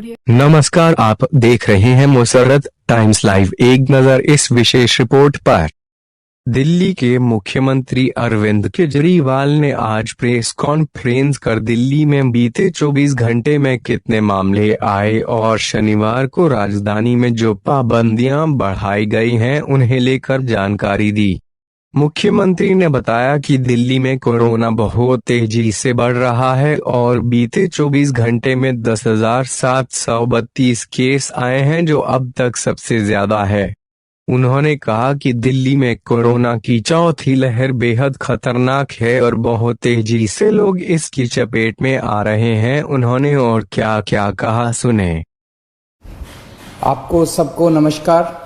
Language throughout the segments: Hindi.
नमस्कार, आप देख रहे हैं मुसर्रत टाइम्स लाइव। एक नजर इस विशेष रिपोर्ट पर। दिल्ली के मुख्यमंत्री अरविंद केजरीवाल ने आज प्रेस कॉन्फ्रेंस कर दिल्ली में बीते 24 घंटे में कितने मामले आए और शनिवार को राजधानी में जो पाबंदियां बढ़ाई गई हैं उन्हें लेकर जानकारी दी। मुख्यमंत्री ने बताया कि दिल्ली में कोरोना बहुत तेजी से बढ़ रहा है और बीते 24 घंटे में 10,732 केस आए हैं, जो अब तक सबसे ज्यादा है। उन्होंने कहा कि दिल्ली में कोरोना की चौथी लहर बेहद खतरनाक है और बहुत तेजी से लोग इसकी चपेट में आ रहे हैं। उन्होंने और क्या क्या कहा, सुने। आपको सबको नमस्कार।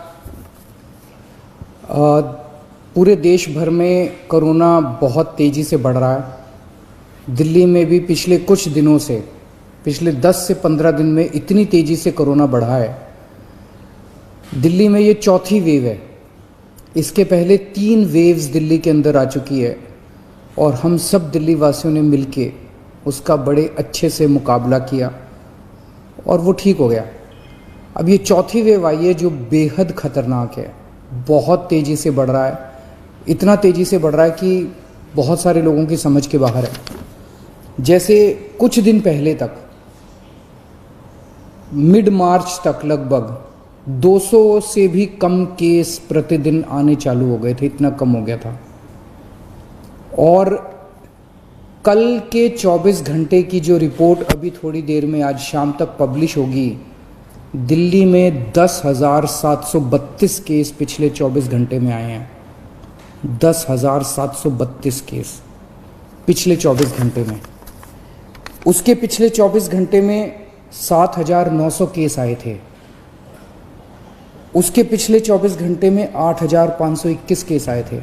पूरे देश भर में कोरोना बहुत तेज़ी से बढ़ रहा है। दिल्ली में भी पिछले कुछ दिनों से, पिछले 10 से 15 दिन में इतनी तेज़ी से कोरोना बढ़ा है। दिल्ली में ये चौथी वेव है। इसके पहले 3 वेव्स दिल्ली के अंदर आ चुकी है और हम सब दिल्ली वासियों ने मिलके उसका बड़े अच्छे से मुकाबला किया और वो ठीक हो गया। अब ये चौथी वेव आई है जो बेहद ख़तरनाक है, बहुत तेज़ी से बढ़ रहा है। इतना तेज़ी से बढ़ रहा है कि बहुत सारे लोगों की समझ के बाहर है। जैसे कुछ दिन पहले तक, मिड मार्च तक लगभग 200 से भी कम केस प्रतिदिन आने चालू हो गए थे, इतना कम हो गया था। और कल के 24 घंटे की जो रिपोर्ट अभी थोड़ी देर में आज शाम तक पब्लिश होगी, दिल्ली में 10,732 केस पिछले 24 घंटे में आए हैं। 10,732 केस पिछले 24 घंटे में। उसके पिछले 24 घंटे में 7,900 केस आए थे। उसके पिछले 24 घंटे में 8,521 केस आए थे।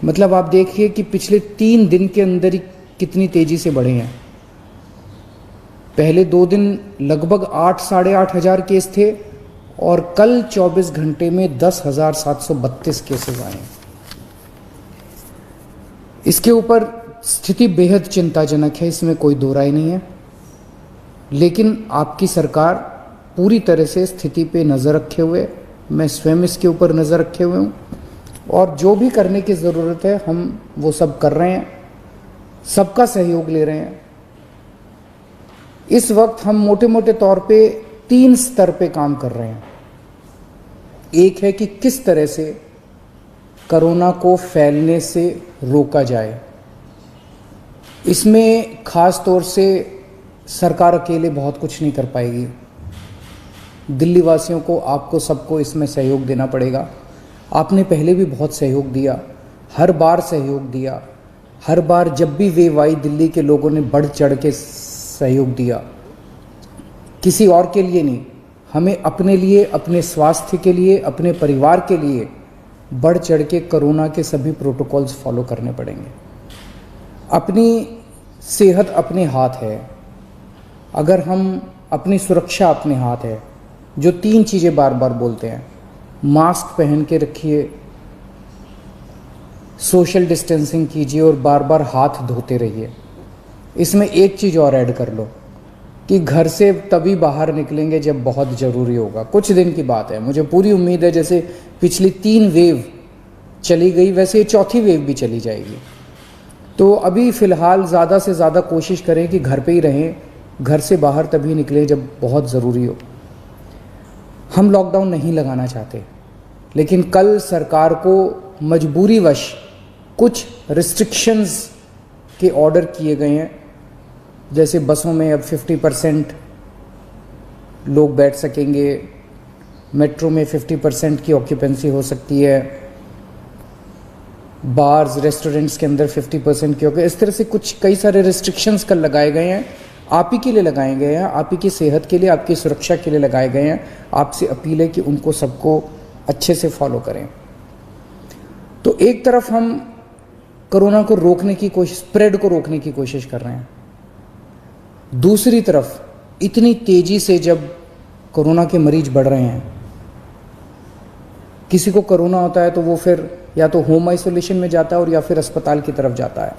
मतलब आप देखिए कि पिछले 3 दिन के अंदर ही कितनी तेजी से बढ़े हैं। पहले 2 दिन लगभग 8 साढ़े 8 हज़ार केस थे और कल 24 घंटे में 10,732 केसेस आए हैं। इसके ऊपर स्थिति बेहद चिंताजनक है, इसमें कोई दो राय नहीं है। लेकिन आपकी सरकार पूरी तरह से स्थिति पे नज़र रखे हुए, मैं स्वयं इसके ऊपर नज़र रखे हुए हूँ और जो भी करने की ज़रूरत है हम वो सब कर रहे हैं, सबका सहयोग ले रहे हैं। इस वक्त हम मोटे मोटे तौर पे 3 स्तर पे काम कर रहे हैं। एक है कि किस तरह से कोरोना को फैलने से रोका जाए। इसमें खास तौर से सरकार अकेले बहुत कुछ नहीं कर पाएगी। दिल्ली वासियों को, आपको सबको इसमें सहयोग देना पड़ेगा। आपने पहले भी बहुत सहयोग दिया, हर बार सहयोग दिया। हर बार जब भी वेव आई, दिल्ली के लोगों ने बढ़ चढ़ के सहयोग दिया। किसी और के लिए नहीं, हमें अपने लिए, अपने स्वास्थ्य के लिए, अपने परिवार के लिए बढ़ चढ़ के कोरोना के सभी प्रोटोकॉल्स फॉलो करने पड़ेंगे। अपनी सेहत अपने हाथ है। अगर हम, अपनी सुरक्षा अपने हाथ है। जो 3 चीज़ें बार बार बोलते हैं, मास्क पहन के रखिए, सोशल डिस्टेंसिंग कीजिए और बार बार हाथ धोते रहिए। इसमें एक चीज़ और ऐड कर लो कि घर से तभी बाहर निकलेंगे जब बहुत ज़रूरी होगा। कुछ दिन की बात है, मुझे पूरी उम्मीद है जैसे पिछली 3 वेव चली गई वैसे ये चौथी वेव भी चली जाएगी। तो अभी फ़िलहाल ज़्यादा से ज़्यादा कोशिश करें कि घर पे ही रहें, घर से बाहर तभी निकलें जब बहुत ज़रूरी हो। हम लॉकडाउन नहीं लगाना चाहते, लेकिन कल सरकार को मजबूरीवश कुछ रिस्ट्रिक्शंस के ऑर्डर किए गए हैं। जैसे बसों में अब 50% लोग बैठ सकेंगे, मेट्रो में 50% की ऑक्यूपेंसी हो सकती है, बार्स रेस्टोरेंट्स के अंदर 50% की ऑक्यूपेंसी। इस तरह से कुछ कई सारे रिस्ट्रिक्शंस कल लगाए गए हैं। आप ही के लिए लगाए गए हैं, आप ही की सेहत के लिए, आपकी सुरक्षा के लिए लगाए गए हैं। आपसे अपील है कि उनको सबको अच्छे से फॉलो करें। तो एक तरफ हम कोरोना को रोकने की कोशिश, स्प्रेड को रोकने की कोशिश कर रहे हैं। दूसरी तरफ इतनी तेजी से जब कोरोना के मरीज बढ़ रहे हैं, किसी को कोरोना होता है तो वो फिर या तो होम आइसोलेशन में जाता है और या फिर अस्पताल की तरफ जाता है।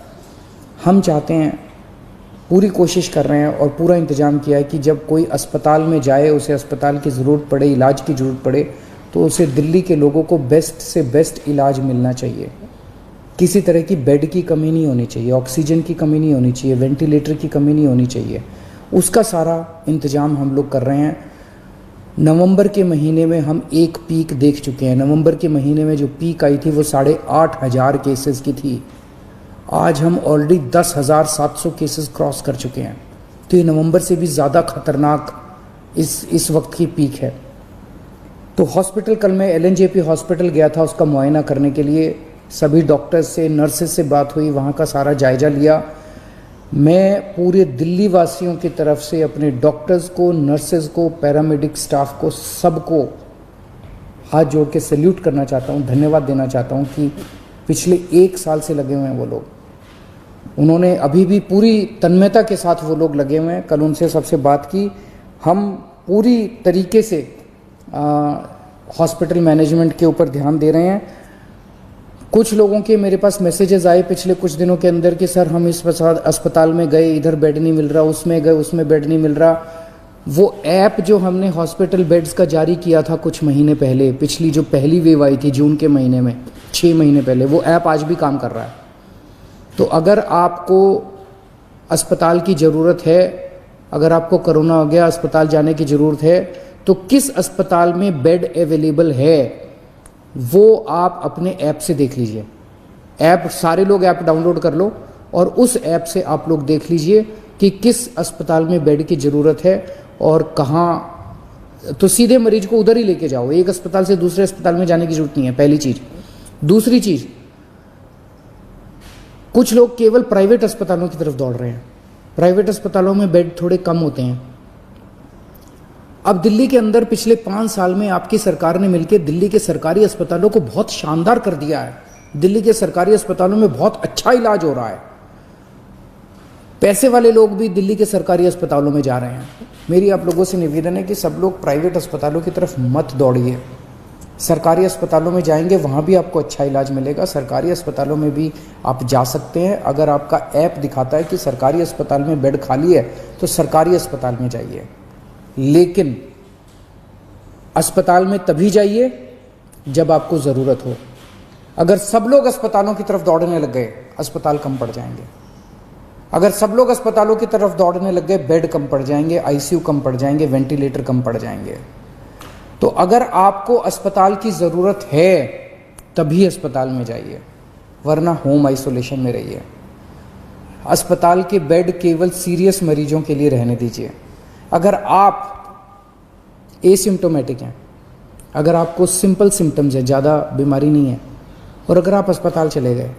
हम चाहते हैं पूरी कोशिश कर रहे हैं और पूरा इंतज़ाम किया है कि जब कोई अस्पताल में जाए, उसे अस्पताल की ज़रूरत पड़े, इलाज की ज़रूरत पड़े, तो उसे दिल्ली के लोगों को बेस्ट से बेस्ट इलाज मिलना चाहिए। किसी तरह की बेड की कमी नहीं होनी चाहिए, ऑक्सीजन की कमी नहीं होनी चाहिए, वेंटिलेटर की कमी नहीं होनी चाहिए। उसका सारा इंतज़ाम हम लोग कर रहे हैं। नवंबर के महीने में हम एक पीक देख चुके हैं। नवंबर के महीने में जो पीक आई थी वो 8,500 केसेस की थी। आज हम ऑलरेडी 10,700 केसेस क्रॉस कर चुके हैं। तो ये नवंबर से भी ज़्यादा खतरनाक इस वक्त की पीक है। तो हॉस्पिटल, कल मैं LNJP हॉस्पिटल गया था उसका मुआयना करने के लिए। सभी डॉक्टर्स से, नर्सेज से बात हुई, वहाँ का सारा जायज़ा लिया। मैं पूरे दिल्ली वासियों की तरफ से अपने डॉक्टर्स को, नर्सेज को, पैरामेडिक स्टाफ को, सबको हाथ जोड़ के सैल्यूट करना चाहता हूँ, धन्यवाद देना चाहता हूँ कि पिछले 1 साल से लगे हुए हैं वो लोग। उन्होंने अभी भी पूरी तन्मयता के साथ वो लोग लगे हुए हैं। कल उनसे सबसे बात की। हम पूरी तरीके से हॉस्पिटल मैनेजमेंट के ऊपर ध्यान दे रहे हैं। कुछ लोगों के मेरे पास मैसेजेस आए पिछले कुछ दिनों के अंदर कि सर हम इस अस्पताल में गए, इधर बेड नहीं मिल रहा, उसमें गए, उसमें बेड नहीं मिल रहा। वो ऐप जो हमने हॉस्पिटल बेड्स का जारी किया था कुछ महीने पहले, पिछली जो पहली वेव आई थी जून के महीने में, 6 महीने पहले, वो ऐप आज भी काम कर रहा है। तो अगर आपको अस्पताल की ज़रूरत है, अगर आपको कोरोना हो गया, अस्पताल जाने की ज़रूरत है, तो किस अस्पताल में बेड अवेलेबल है वो आप अपने ऐप से देख लीजिए। ऐप, सारे लोग ऐप डाउनलोड कर लो और उस ऐप से आप लोग देख लीजिए कि किस अस्पताल में बेड की ज़रूरत है और कहाँ। तो सीधे मरीज को उधर ही लेके जाओ, एक अस्पताल से दूसरे अस्पताल में जाने की ज़रूरत नहीं है, पहली चीज़। दूसरी चीज़, कुछ लोग केवल प्राइवेट अस्पतालों की तरफ दौड़ रहे हैं। प्राइवेट अस्पतालों में बेड थोड़े कम होते हैं। अब दिल्ली के अंदर पिछले 5 साल में आपकी सरकार ने मिलकर दिल्ली के सरकारी अस्पतालों को बहुत शानदार कर दिया है। दिल्ली के सरकारी अस्पतालों में बहुत अच्छा इलाज हो रहा है। पैसे वाले लोग भी दिल्ली के सरकारी अस्पतालों में जा रहे हैं। मेरी आप लोगों से निवेदन है कि सब लोग प्राइवेट अस्पतालों की तरफ मत दौड़िए। सरकारी अस्पतालों में जाएंगे, वहाँ भी आपको अच्छा इलाज मिलेगा। सरकारी अस्पतालों में भी आप जा सकते हैं। अगर आपका ऐप दिखाता है कि सरकारी अस्पताल में बेड खाली है तो सरकारी अस्पताल में जाइए, लेकिन अस्पताल में तभी जाइए जब आपको ज़रूरत हो। अगर सब लोग अस्पतालों की तरफ दौड़ने लग गए, अस्पताल कम पड़ जाएंगे। अगर सब लोग अस्पतालों की तरफ दौड़ने लग गए, बेड कम पड़ जाएंगे, ICU कम पड़ जाएंगे, वेंटिलेटर कम पड़ जाएंगे। तो अगर आपको अस्पताल की ज़रूरत है तभी अस्पताल में जाइए, वरना होम आइसोलेशन में रहिए। अस्पताल के बेड केवल सीरियस मरीजों के लिए रहने दीजिए। अगर आप एसिम्प्टोमेटिक हैं, अगर आपको सिंपल सिम्टम्स है, ज़्यादा बीमारी नहीं है, और अगर आप अस्पताल चले गए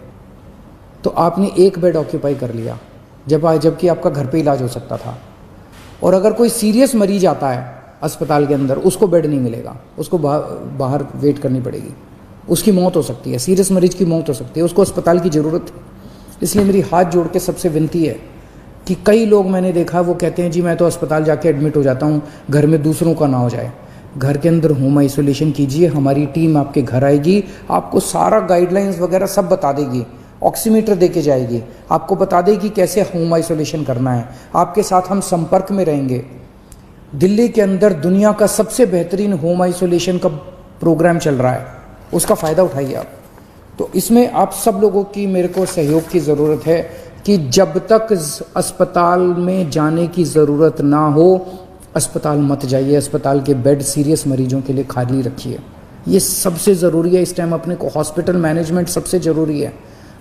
तो आपने एक बेड ऑक्यूपाई कर लिया जबकि आपका घर पे इलाज हो सकता था। और अगर कोई सीरियस मरीज आता है अस्पताल के अंदर, उसको बेड नहीं मिलेगा, उसको बाहर वेट करनी पड़ेगी, उसकी मौत हो सकती है, सीरियस मरीज की मौत हो सकती है, उसको अस्पताल की ज़रूरत है। इसलिए मेरी हाथ जोड़ के सबसे विनती है कि कई लोग मैंने देखा वो कहते हैं जी मैं तो अस्पताल जाके एडमिट हो जाता हूँ, घर में दूसरों का ना हो जाए। घर के अंदर होम आइसोलेशन कीजिए, हमारी टीम आपके घर आएगी, आपको सारा गाइडलाइंस वगैरह सब बता देगी, ऑक्सीमीटर दे के जाएगी, आपको बता देगी कैसे होम आइसोलेशन करना है, आपके साथ हम संपर्क में रहेंगे। दिल्ली के अंदर दुनिया का सबसे बेहतरीन होम आइसोलेशन का प्रोग्राम चल रहा है, उसका फ़ायदा उठाइए आप। तो इसमें आप सब लोगों की मेरे को सहयोग की ज़रूरत है कि जब तक अस्पताल में जाने की ज़रूरत ना हो, अस्पताल मत जाइए। अस्पताल के बेड सीरियस मरीजों के लिए खाली रखिए, ये सबसे ज़रूरी है इस टाइम। अपने को हॉस्पिटल मैनेजमेंट सबसे ज़रूरी है।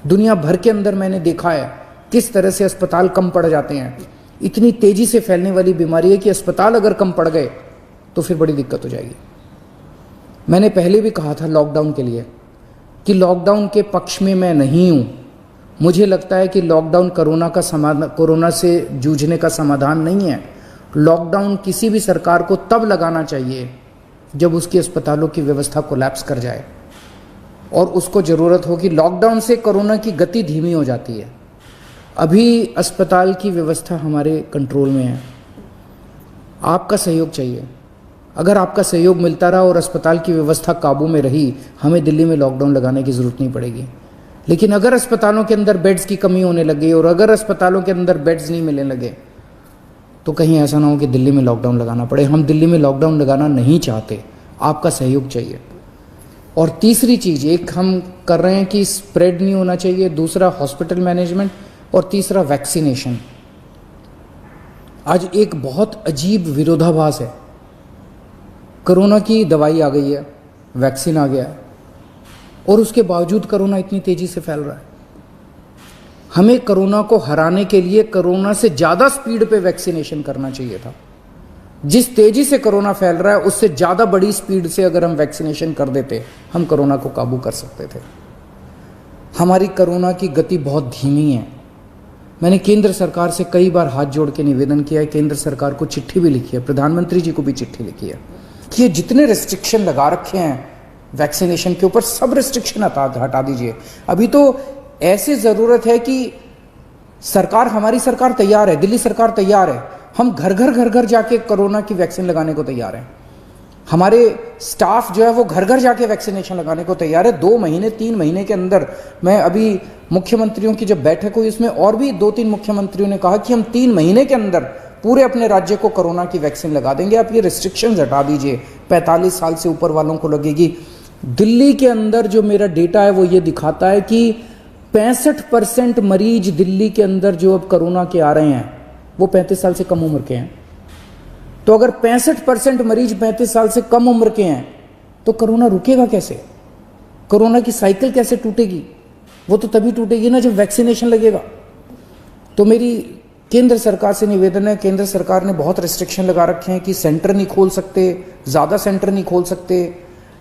दुनिया भर के अंदर मैंने देखा है किस तरह से अस्पताल कम पड़ जाते हैं। इतनी तेज़ी से फैलने वाली बीमारी है कि अस्पताल अगर कम पड़ गए तो फिर बड़ी दिक्कत हो जाएगी। मैंने पहले भी कहा था लॉकडाउन के लिए कि लॉकडाउन के पक्ष में मैं नहीं हूँ। मुझे लगता है कि लॉकडाउन कोरोना से जूझने का समाधान नहीं है। लॉकडाउन किसी भी सरकार को तब लगाना चाहिए जब उसकी अस्पतालों की व्यवस्था कोलैप्स कर जाए और उसको ज़रूरत हो कि लॉकडाउन से कोरोना की गति धीमी हो जाती है। अभी अस्पताल की व्यवस्था हमारे कंट्रोल में है, आपका सहयोग चाहिए। अगर आपका सहयोग मिलता रहा और अस्पताल की व्यवस्था काबू में रही, हमें दिल्ली में लॉकडाउन लगाने की ज़रूरत नहीं पड़ेगी। लेकिन अगर अस्पतालों के अंदर बेड्स की कमी होने लगी और अगर अस्पतालों के अंदर बेड्स नहीं मिलने लगे तो कहीं ऐसा ना हो कि दिल्ली में लॉकडाउन लगाना पड़े। हम दिल्ली में लॉकडाउन लगाना नहीं चाहते, आपका सहयोग चाहिए। और तीसरी चीज़, एक हम कर रहे हैं कि स्प्रेड नहीं होना चाहिए, दूसरा हॉस्पिटल मैनेजमेंट, और तीसरा वैक्सीनेशन। आज एक बहुत अजीब विरोधाभास है, कोरोना की दवाई आ गई है, वैक्सीन आ गया है, और उसके बावजूद कोरोना इतनी तेजी से फैल रहा है। हमें कोरोना को हराने के लिए कोरोना से ज़्यादा स्पीड पे वैक्सीनेशन करना चाहिए था। जिस तेजी से कोरोना फैल रहा है उससे ज़्यादा बड़ी स्पीड से अगर हम वैक्सीनेशन कर देते, हम कोरोना को काबू कर सकते थे। हमारी कोरोना की गति बहुत धीमी है। मैंने केंद्र सरकार से कई बार हाथ जोड़ के निवेदन किया है, केंद्र सरकार को चिट्ठी भी लिखी है, प्रधानमंत्री जी को भी चिट्ठी लिखी है कि ये जितने रिस्ट्रिक्शन लगा रखे हैं वैक्सीनेशन के ऊपर, सब रिस्ट्रिक्शन हटा दीजिए। अभी तो ऐसी ज़रूरत है कि सरकार, हमारी सरकार तैयार है, दिल्ली सरकार तैयार है, हम घर घर जाके कोरोना की वैक्सीन लगाने को तैयार हैं। हमारे स्टाफ जो है वो घर घर जाके वैक्सीनेशन लगाने को तैयार है। 2 महीने 3 महीने के अंदर, मैं अभी मुख्यमंत्रियों की जब बैठक हुई उसमें और भी 2-3 मुख्यमंत्रियों ने कहा कि हम 3 महीने के अंदर पूरे अपने राज्य को कोरोना की वैक्सीन लगा देंगे। आप ये रिस्ट्रिक्शंस हटा दीजिए, 45 साल से ऊपर वालों को लगेगी। दिल्ली के अंदर जो मेरा डेटा है वो ये दिखाता है कि 65% मरीज दिल्ली के अंदर जो अब कोरोना के आ रहे हैं वो 35 साल से कम उम्र के हैं। तो अगर 65% मरीज 35 साल से कम उम्र के हैं तो कोरोना रुकेगा कैसे? कोरोना की साइकिल कैसे टूटेगी? वो तो तभी टूटेगी ना जब वैक्सीनेशन लगेगा। तो मेरी केंद्र सरकार से निवेदन है, केंद्र सरकार ने बहुत रिस्ट्रिक्शन लगा रखे हैं कि सेंटर नहीं खोल सकते, ज़्यादा सेंटर नहीं खोल सकते,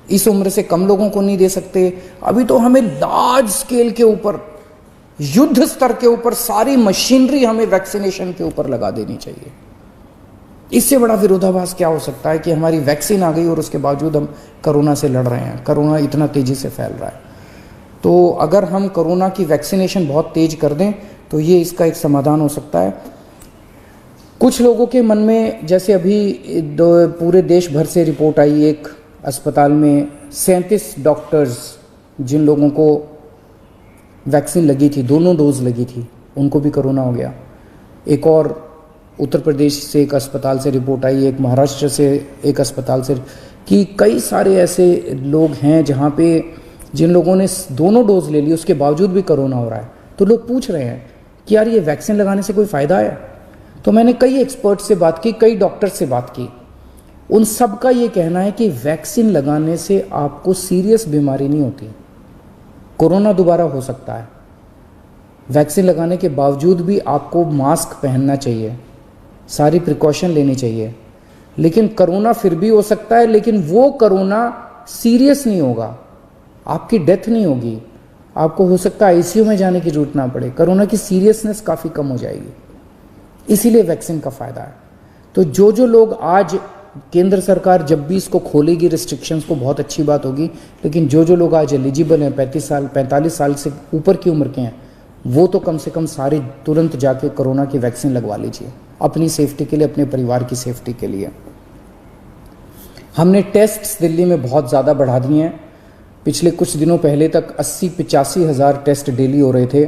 इस उम्र से कम लोगों को नहीं दे सकते। अभी तो हमें लार्ज स्केल के ऊपर, युद्ध स्तर के ऊपर सारी मशीनरी हमें वैक्सीनेशन के ऊपर लगा देनी चाहिए। इससे बड़ा विरोधाभास क्या हो सकता है कि हमारी वैक्सीन आ गई और उसके बावजूद हम कोरोना से लड़ रहे हैं, कोरोना इतना तेजी से फैल रहा है। तो अगर हम कोरोना की वैक्सीनेशन बहुत तेज कर दें तो ये इसका एक समाधान हो सकता है। कुछ लोगों के मन में, जैसे अभी पूरे देश भर से रिपोर्ट आई, एक अस्पताल में 37 डॉक्टर्स जिन लोगों को वैक्सीन लगी थी, दोनों डोज लगी थी, उनको भी कोरोना हो गया। एक और उत्तर प्रदेश से एक अस्पताल से रिपोर्ट आई, एक महाराष्ट्र से एक अस्पताल से, कि कई सारे ऐसे लोग हैं जहाँ पे जिन लोगों ने दोनों डोज ले ली उसके बावजूद भी कोरोना हो रहा है। तो लोग पूछ रहे हैं कि यार ये वैक्सीन लगाने से कोई फ़ायदा है? तो मैंने कई एक्सपर्ट से बात की, कई डॉक्टर से बात की, उन सब का ये कहना है कि वैक्सीन लगाने से आपको सीरियस बीमारी नहीं होती। कोरोना दोबारा हो सकता है, वैक्सीन लगाने के बावजूद भी आपको मास्क पहनना चाहिए, सारी प्रिकॉशन लेनी चाहिए, लेकिन कोरोना फिर भी हो सकता है, लेकिन वो कोरोना सीरियस नहीं होगा, आपकी डेथ नहीं होगी, आपको हो सकता है आईसीयू में जाने की जरूरत ना पड़े, कोरोना की सीरियसनेस काफ़ी कम हो जाएगी। इसीलिए वैक्सीन का फ़ायदा है। तो जो लोग आज, केंद्र सरकार जब भी इसको खोलेगी रिस्ट्रिक्शंस को, बहुत अच्छी बात होगी, लेकिन जो लोग आज एलिजिबल हैं, 45 साल से ऊपर की उम्र के हैं, वो तो कम से कम सारे तुरंत जाके कोरोना की वैक्सीन लगवा लीजिए, अपनी सेफ्टी के लिए, अपने परिवार की सेफ्टी के लिए। हमने टेस्ट्स दिल्ली में बहुत ज़्यादा बढ़ा दिए हैं। पिछले कुछ दिनों पहले तक 80-85 हज़ार टेस्ट डेली हो रहे थे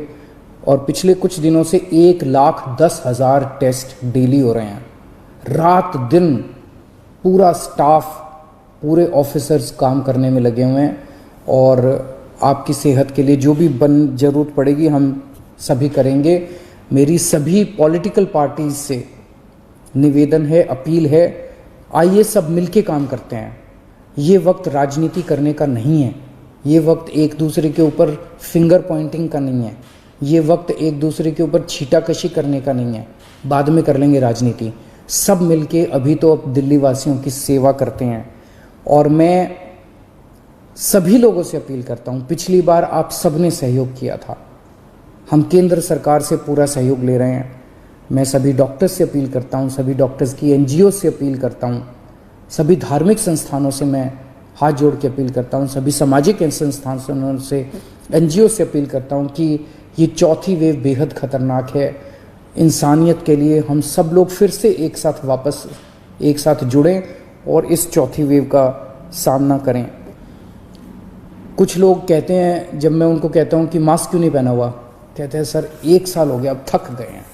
और पिछले कुछ दिनों से 1,10,000 टेस्ट डेली हो रहे हैं। रात दिन पूरा स्टाफ, पूरे ऑफिसर्स काम करने में लगे हुए हैं और आपकी सेहत के लिए जो भी ज़रूरत पड़ेगी हम सभी करेंगे। मेरी सभी पॉलिटिकल पार्टीज से निवेदन है, अपील है, आइए सब मिलके काम करते हैं। ये वक्त राजनीति करने का नहीं है, ये वक्त एक दूसरे के ऊपर फिंगर पॉइंटिंग का नहीं है, ये वक्त एक दूसरे के ऊपर छीटाकशी करने का नहीं है। बाद में कर लेंगे राजनीति, सब मिलके अभी तो अब दिल्ली वासियों की सेवा करते हैं। और मैं सभी लोगों से अपील करता हूँ, पिछली बार आप सबने सहयोग किया था, हम केंद्र सरकार से पूरा सहयोग ले रहे हैं। मैं सभी डॉक्टर्स से अपील करता हूँ, सभी डॉक्टर्स की एनजीओ से अपील करता हूँ, सभी धार्मिक संस्थानों से मैं हाथ जोड़ के अपील करता हूँ, सभी सामाजिक संस्थानों से, एनजीओ से अपील करता हूँ कि ये चौथी वेव बेहद खतरनाक है इंसानियत के लिए। हम सब लोग फिर से एक साथ जुड़ें और इस चौथी वेव का सामना करें। कुछ लोग कहते हैं, जब मैं उनको कहता हूँ कि मास्क क्यों नहीं पहना हुआ, कहते हैं सर 1 साल हो गया, अब थक गए हैं।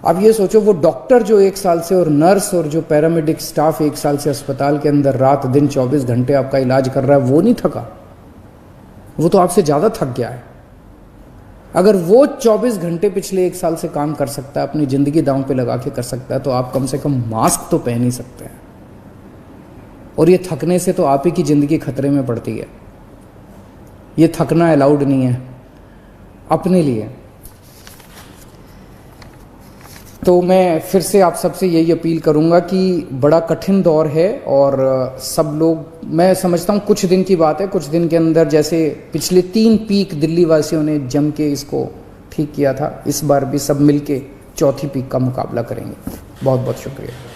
अब ये सोचो, वो डॉक्टर जो 1 साल से, और नर्स और जो पैरामेडिक स्टाफ 1 साल से अस्पताल के अंदर रात दिन 24 घंटे आपका इलाज कर रहा है, वो नहीं थका? वो तो आपसे ज़्यादा थक गया है। अगर वो 24 घंटे पिछले 1 साल से काम कर सकता है, अपनी ज़िंदगी दांव पे लगा के कर सकता है, तो आप कम से कम मास्क तो पहन ही सकते हैं। और ये थकने से तो आप ही की ज़िंदगी खतरे में पड़ती है। ये थकना अलाउड नहीं है अपने लिए। तो मैं फिर से आप सबसे यही अपील करूंगा कि बड़ा कठिन दौर है, और सब लोग, मैं समझता हूँ कुछ दिन की बात है, कुछ दिन के अंदर जैसे पिछले 3 पीक दिल्ली वासियों ने जम के इसको ठीक किया था, इस बार भी सब मिलके चौथी पीक का मुकाबला करेंगे। बहुत बहुत शुक्रिया।